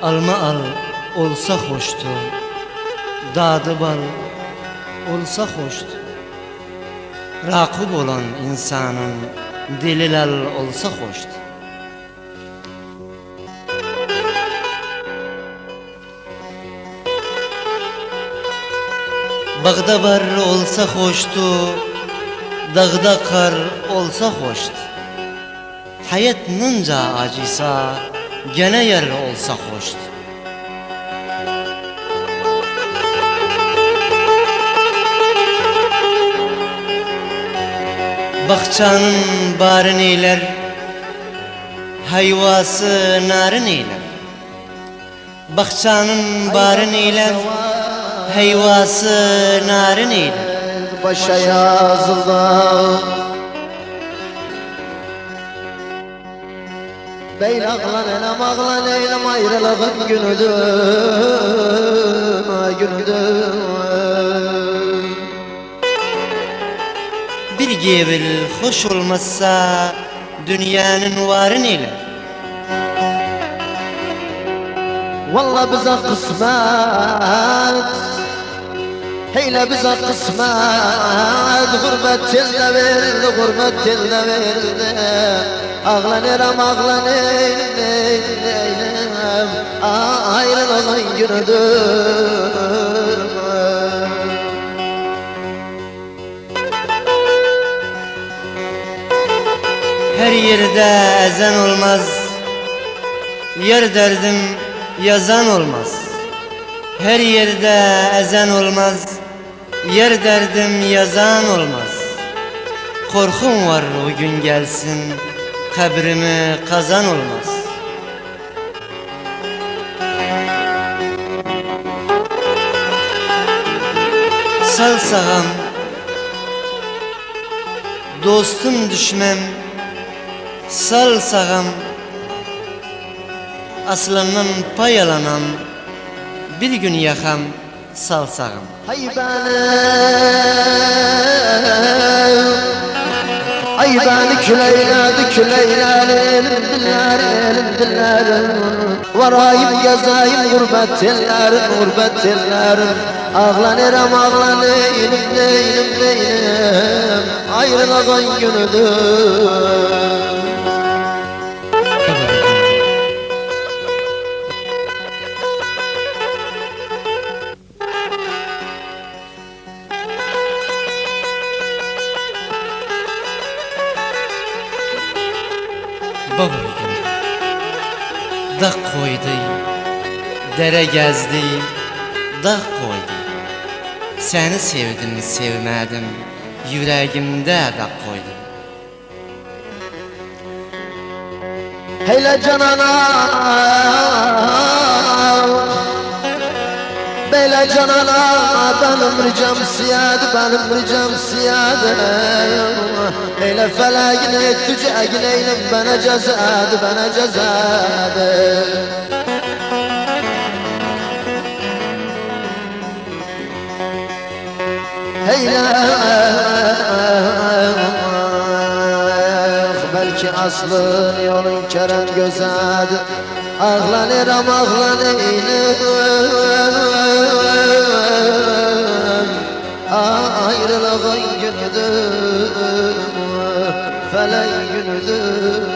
Alma al olsa hoştu, dadı bal olsa hoştu. Rakip olan insanın dili lal olsa hoştu. Bağda bar olsa hoştu, dağda kar olsa hoştu. Hayat nınca acıysa, gene yer olsa hoştu. Bahçanın barın eyler, hayvası narın eyler. Bahçanın barın eyler, hayvası narın eyler. Başa yazıldı Beyl ağlan elem ağlan eylem ayrılığın günüdür günüdür. Bir gebil hoş olmazsa dünyanın varın eyler. Valla bize kısmet Heyle bize kısmet Gurbet elde verildi, gurbet elde verildi. Ağlanırım ağlan eylem ayrılığın günüdür. Her yerde ezan olmaz, yer derdim yazan olmaz. Her yerde ezan olmaz, yer derdim yazan olmaz. Korkum var o gün gelsin, kabrimi kazan olmaz. Sal sağam, dostum düşmem, sal sağam. Aslandan pay alanam, bir gün yakam, sal sağam. Hay beni küleyledi elim dillerim Varayım gezayım gurbet ellerim Ağlanırım ağlan eylem ayrılığın günüdür. Baba dağ koydu, dere gezdi, dağ koydu. Seni sevdim, sevmedim, yüreğimde dağ koydu. Heyle canana Beyle canana benim ricam siyadı Heyle feleğine tüceğine eylem bana cezadı Heyle belki aslın yolun kerem gözadı Ağlanırım ağlan eylem ayrılığın günüdür, feleğin günüdür.